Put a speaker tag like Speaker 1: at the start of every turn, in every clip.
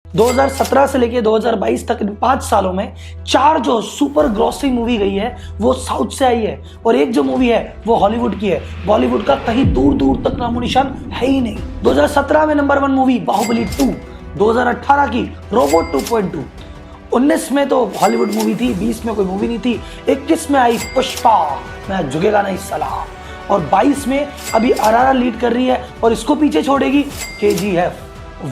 Speaker 1: 2017 से लेके 2022 तक इन 5 सालों में 4 जो सुपर ग्रॉसिंग मूवी गई है वो साउथ से आई है और एक जो मूवी है वो हॉलीवुड की है। बॉलीवुड का कहीं दूर दूर तक नामो निशान है ही नहीं। 2017 में नंबर 1 मूवी बाहुबली 2, 2018 की रोबोट 2.2, 19 में तो हॉलीवुड मूवी थी, 20 में कोई मूवी नहीं थी, 21 में आई पुष्पा, मैं झुकेगा नहीं साला, और 22 में अभी RRR लीड कर रही है और इसको पीछे छोड़ेगी KGF।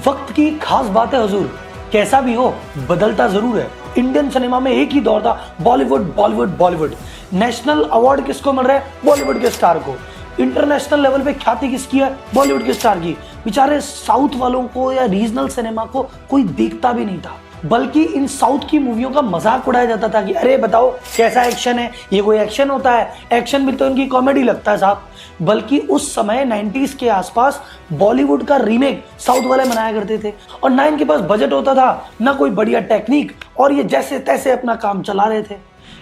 Speaker 1: वक्त की खास बात है हुजूर, कैसा भी हो बदलता जरूर है। इंडियन सिनेमा में एक ही दौर था, बॉलीवुड बॉलीवुड बॉलीवुड। नेशनल अवार्ड किसको मिल रहा है? बॉलीवुड के स्टार को। इंटरनेशनल लेवल पे ख्याति किसकी है? बॉलीवुड के स्टार की। बेचारे साउथ वालों को या रीजनल सिनेमा को कोई देखता भी नहीं था, बल्कि इन साउथ की मूवियों का मजाक उड़ाया जाता था कि अरे बताओ कैसा एक्शन है, ये कोई एक्शन होता है? एक्शन भी तो इनकी कॉमेडी लगता है साहब। बल्कि उस समय 90s के आसपास बॉलीवुड का रीमेक साउथ वाले बनाया करते थे और ना इनके पास बजट होता था, ना कोई बढ़िया टेक्निक, और ये जैसे तैसे अपना काम चला रहे थे।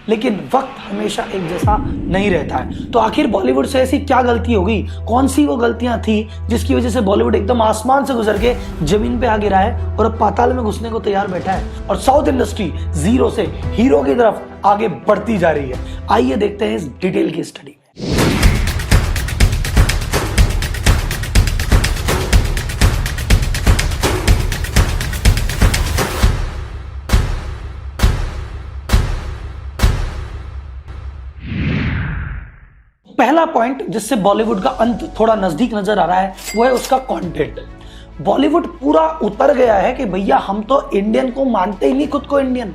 Speaker 1: लेकिन वक्त हमेशा एक जैसा नहीं रहता है। तो आखिर बॉलीवुड से ऐसी क्या गलती हो गई? कौन सी वो गलतियां थी जिसकी वजह से बॉलीवुड एकदम आसमान से गुजर के जमीन पे आ गिरा है और अब पाताल में घुसने को तैयार बैठा है और साउथ इंडस्ट्री जीरो से हीरो की तरफ आगे बढ़ती जा रही है? आइए देखते हैं इस डिटेल की स्टडी में। पहला पॉइंट जिससे बॉलीवुड का अंत थोड़ा नजदीक नजर आ रहा है वो है उसका कंटेंट। बॉलीवुड पूरा उतर गया है कि भैया हम तो इंडियन को मानते ही नहीं खुद को इंडियन,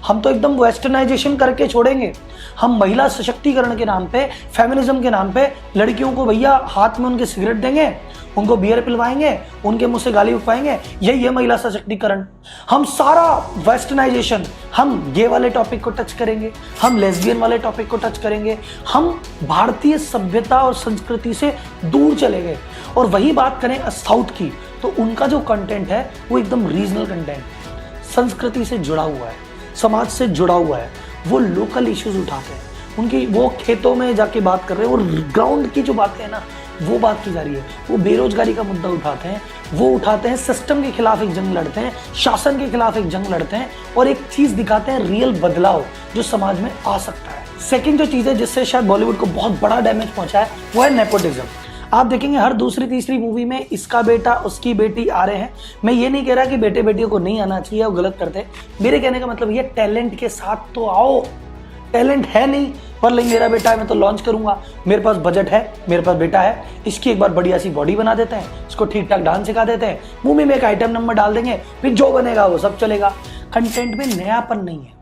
Speaker 1: हम तो एकदम वेस्टर्नाइजेशन करके छोड़ेंगे। हम महिला सशक्तिकरण के नाम पे, फेमिनिज्म के नाम पे लड़कियों को भैया हाथ में उनके सिगरेट देंगे, उनको बियर पिलवाएंगे, उनके मुंह से गाली उठवाएंगे, यही है महिला सशक्तिकरण। हम सारा वेस्टर्नाइजेशन, हम गे वाले टॉपिक को टच करेंगे, हम लेस्बियन वाले टॉपिक को टच करेंगे, हम भारतीय सभ्यता और संस्कृति से दूर चले गए। और वही बात करें साउथ की, तो उनका जो कंटेंट है वो एकदम रीजनल कंटेंट, संस्कृति से जुड़ा हुआ है, समाज से जुड़ा हुआ है। वो लोकल इश्यूज उठाते हैं, उनकी वो खेतों में जाके बात कर रहे हैं और ग्राउंड की जो बातें हैं ना वो बात की जा रही है। वो बेरोजगारी का मुद्दा उठाते हैं, वो उठाते हैं, सिस्टम के खिलाफ एक जंग लड़ते हैं, शासन के खिलाफ एक जंग लड़ते हैं और एक चीज दिखाते हैं, रियल बदलाव जो समाज में आ सकता है। सेकंड जो चीज है जिससे शायद बॉलीवुड को बहुत बड़ा डैमेज पहुंचा है वो है नेपोटिज्म। आप देखेंगे हर दूसरी तीसरी मूवी में इसका बेटा उसकी बेटी आ रहे हैं। मैं ये नहीं कह रहा कि बेटे बेटियों को नहीं आना चाहिए, वो गलत करते हैं। मेरे कहने का मतलब ये टैलेंट के साथ तो आओ। टैलेंट है नहीं पर लेकिन मेरा बेटा है, मैं तो लॉन्च करूंगा, मेरे पास बजट है, मेरे पास बेटा है, इसकी एक बार बढ़िया सी बॉडी बना देते हैं, इसको ठीक ठाक डांस सिखा देते हैं, मूवी में एक आइटम नंबर डाल देंगे, फिर जो बनेगा वो सब चलेगा। कंटेंट में नयापन नहीं है।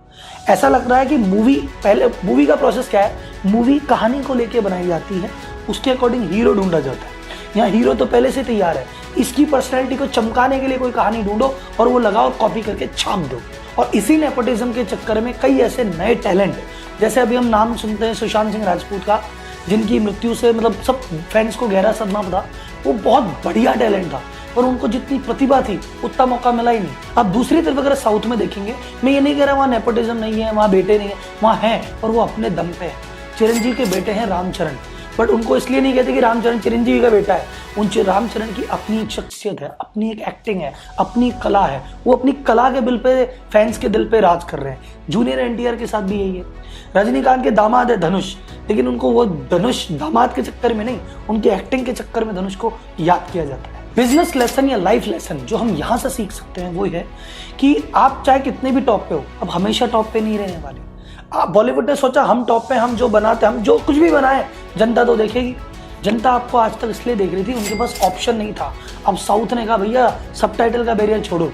Speaker 1: ऐसा लग रहा है कि मूवी का प्रोसेस क्या है, मूवी कहानी को लेके बनाई जाती है, उसके अकॉर्डिंग हीरो ढूंढा जाता है। यहाँ हीरो तो पहले से तैयार है, इसकी पर्सनैलिटी को चमकाने के लिए कोई कहानी ढूंढो और वो लगाओ, कॉपी करके छाप दो। और इसी नेपोटिज्म के चक्कर में कई ऐसे नए टैलेंट, जैसे अभी हम नाम सुनते हैं सुशांत सिंह राजपूत का, जिनकी मृत्यु से मतलब सब फैंस को गहरा सदमा था। वो बहुत बढ़िया टैलेंट था और उनको जितनी प्रतिभा थी उतना मौका मिला ही नहीं। अब दूसरी तरफ अगर साउथ में देखेंगे, मैं ये नहीं कह रहा वहाँ नेपोटिज्म नहीं है, वहाँ बेटे नहीं है, वहाँ है और वो अपने दम पे है। चिरंजीवी के बेटे हैं रामचरण, बट उनको इसलिए नहीं कहते कि रामचरण चिरंजीवी का बेटा है। उन रामचरण की अपनी एक शख्सियत है, अपनी एक एक्टिंग है, अपनी कला है। वो अपनी कला के बिल पे फैंस के दिल पे राज कर रहे हैं। जूनियर NTR के साथ भी यही है। रजनीकांत के दामाद है धनुष, लेकिन उनको वो धनुष दामाद के चक्कर में नहीं, उनकी एक्टिंग के चक्कर में धनुष को याद किया जाता है। बिजनेस लेसन या लाइफ लेसन जो हम यहाँ से सीख सकते हैं वो है कि आप चाहे कितने भी टॉप पे हो, अब हमेशा टॉप पे नहीं रहने वाले। बॉलीवुड ने सोचा हम टॉप पे, हम जो बनाते, हम जो कुछ भी बनाए जनता तो देखेगी। जनता आपको आज तक इसलिए देख रही थी, उनके पास ऑप्शन नहीं था। अब साउथ ने कहा भैया सबटाइटल का बैरियर छोड़ो,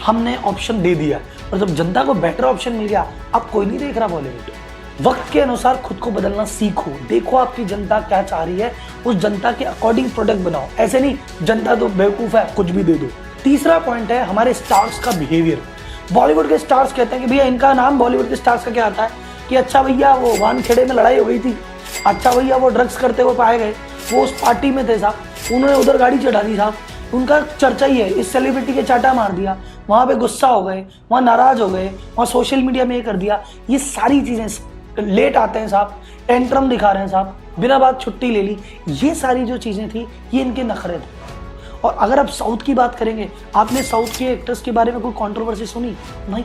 Speaker 1: हमने ऑप्शन दे दिया और जब जनता को बेटर ऑप्शन मिल गया, अब कोई नहीं देख रहा बॉलीवुड। वक्त के अनुसार खुद को बदलना सीखो, देखो आपकी जनता क्या चाह रही है, उस जनता के अकॉर्डिंग प्रोडक्ट बनाओ। ऐसे नहीं जनता तो बेवकूफ है कुछ भी दे दो। तीसरा पॉइंट है हमारे स्टार्स का बिहेवियर। बॉलीवुड के स्टार्स कहते हैं कि भैया इनका नाम बॉलीवुड के स्टार्स का क्या आता है कि अच्छा भैया वो वानखेड़े में लड़ाई हो गई थी, अच्छा भैया वो ड्रग्स करते हुए पाए गए, वो उस पार्टी में थे साहब, उन्होंने उधर गाड़ी चढ़ा दी साहब, उनका चर्चा ही है, इस सेलिब्रिटी के चाटा मार दिया, वहाँ पे गुस्सा हो गए, वहाँ नाराज हो गए, वहाँ सोशल मीडिया में ये कर दिया। ये सारी चीज़ें लेट आते हैं साहब, टेंट्रम दिखा रहे हैं साहब, बिना बात छुट्टी ले ली, ये सारी जो चीज़ें थी ये इनके नखरे थे। और अगर आप साउथ की बात करेंगे, आपने साउथ के एक्टर्स के बारे में कोई कंट्रोवर्सी सुनी? नहीं,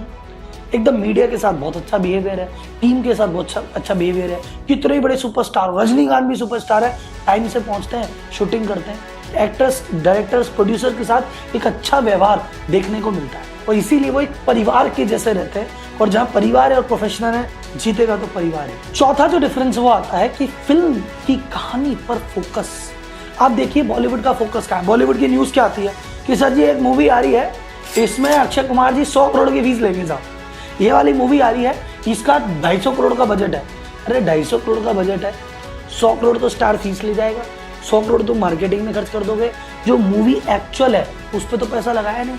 Speaker 1: एकदम मीडिया के साथ बहुत अच्छा बिहेवियर है, टीम के साथ बहुत अच्छा बिहेवियर है। कितने ही बड़े सुपरस्टार, रजनीकांत भी सुपरस्टार है, टाइम से पहुंचते हैं, शूटिंग करते हैं। एक्टर्स, डायरेक्टर्स, प्रोड्यूसर के साथ एक अच्छा व्यवहार देखने को मिलता है और इसीलिए वो एक परिवार के जैसे रहते हैं। और जहाँ परिवार है और प्रोफेशनल है, जीतेगा तो परिवार है। चौथा जो डिफरेंस वो आता है कि फिल्म की कहानी पर फोकस। आप देखिए बॉलीवुड का फोकस क्या है। बॉलीवुड की न्यूज क्या आती है कि सर जी एक मूवी आ रही है, इसमें अक्षय कुमार जी 100 करोड़ की फीस लेंगे साहब। ये वाली मूवी आ रही है, इसका 250 करोड़ का बजट है। अरे 250 करोड़ का बजट है, 100 करोड़ तो स्टार फीस ले जाएगा, 100 करोड़ तो मार्केटिंग में खर्च कर दोगे। जो मूवी एक्चुअल है उस पर तो पैसा लगाया नहीं,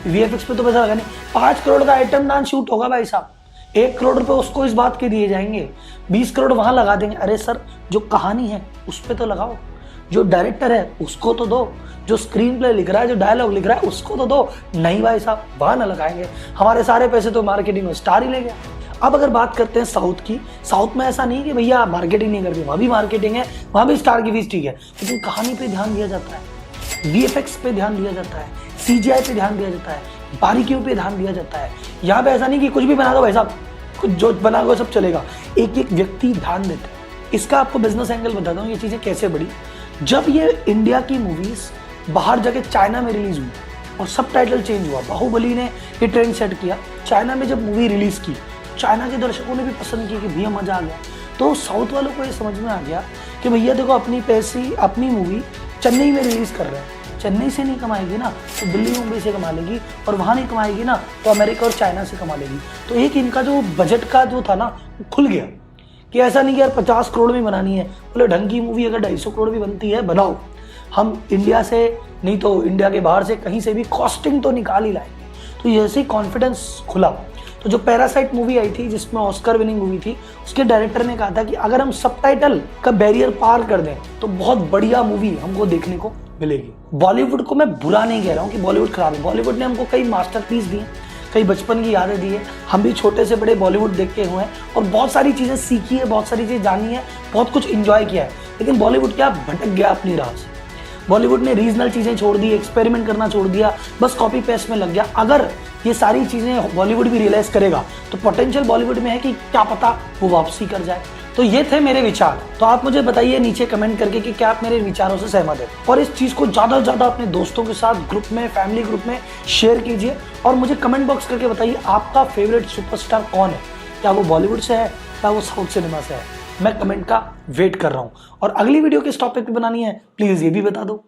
Speaker 1: वीएफएक्स पे तो पैसा लगा नहीं। 5 करोड़ का आइटम डांस शूट होगा भाई साहब, 1 करोड़ रुपए उसको इस बात के दिए जाएंगे, 20 करोड़ वहां लगा देंगे। अरे सर जो कहानी है उस पे तो लगाओ, जो डायरेक्टर है उसको तो दो, जो स्क्रीन प्ले लिख रहा है, जो डायलॉग लिख रहा है उसको तो दो। नहीं भाई साहब, वहां ना लगाएंगे, हमारे सारे पैसे तो मार्केटिंग में स्टार ही ले गया। अब अगर बात करते हैं साउथ की, साउथ में ऐसा नहीं कि भैया मार्केटिंग नहीं करती, वहां भी मार्केटिंग है, वहां भी स्टार की फीस ठीक है, लेकिन कहानी पे ध्यान दिया जाता है, वीएफएक्स पे ध्यान दिया जाता है, सीजीआई पे ध्यान दिया जाता है, बारीकियों पे ध्यान दिया जाता है। यहाँ पे ऐसा नहीं कि कुछ भी बना दो भाई साहब, कुछ जो बना दो सब चलेगा, एक एक व्यक्ति ध्यान देता है। इसका आपको बिजनेस एंगल बताता हूँ ये चीजें कैसे बढ़ी। जब ये इंडिया की मूवीज बाहर जाके चाइना में रिलीज हुई और सब टाइटल चेंज हुआ, बाहुबली ने ये ट्रेंड सेट किया। चाइना में जब मूवी रिलीज की, चाइना के दर्शकों ने भी पसंद की कि भैया मजा आ गया। तो साउथ वालों को ये समझ में आ गया कि भैया देखो अपनी पैसे, अपनी मूवी चेन्नई में रिलीज कर रहे हैं, चेन्नई से नहीं कमाएगी ना तो दिल्ली मुंबई से कमा लेगी, और वहां नहीं कमाएगी ना तो अमेरिका और चाइना से कमा लेगी। तो एक इनका जो बजट का जो था ना वो खुल गया कि ऐसा नहीं कि यार 50 करोड़ में बनानी है, बोले ढंग की मूवी अगर 250 करोड़ भी बनती है बनाओ, हम इंडिया से नहीं तो इंडिया के बाहर से कहीं से भी कॉस्टिंग तो निकाल ही लाएंगे। तो ऐसे ही कॉन्फिडेंस खुला। तो जो पैरासाइट मूवी आई थी जिसमें ऑस्कर विनिंग मूवी थी, उसके डायरेक्टर ने कहा था कि अगर हम सबटाइटल का बैरियर पार कर दें तो बहुत बढ़िया मूवी हमको देखने को मिलेगी। बॉलीवुड को मैं बुरा नहीं कह रहा हूँ कि बॉलीवुड खराब है, बॉलीवुड ने हमको कई मास्टरपीस दिए, कई बचपन की यादें दी है, हम भी छोटे से बड़े बॉलीवुड देखते हुए हैं और बहुत सारी चीजें सीखी है, बहुत सारी चीजें जानी है, बहुत कुछ एंजॉय किया है। लेकिन बॉलीवुड क्या भटक गया अपनी राह से। बॉलीवुड ने रीजनल चीजें छोड़ दी, एक्सपेरिमेंट करना छोड़ दिया, बस कॉपी पेस्ट में लग गया। अगर ये सारी चीजें बॉलीवुड भी रियलाइज करेगा तो पोटेंशियल बॉलीवुड में है कि क्या पता वो वापसी कर जाए। तो ये थे मेरे विचार। तो आप मुझे बताइए नीचे कमेंट करके कि क्या आप मेरे विचारों से सहमत हैं, और इस चीज को ज्यादा से ज्यादा अपने दोस्तों के साथ ग्रुप में, फैमिली ग्रुप में शेयर कीजिए और मुझे कमेंट बॉक्स करके बताइए आपका फेवरेट सुपरस्टार कौन है। क्या वो बॉलीवुड से है, क्या वो साउथ सिनेमा से है? मैं कमेंट का वेट कर रहा हूं। और अगली वीडियो किस टॉपिक पे बनानी है प्लीज ये भी बता दो।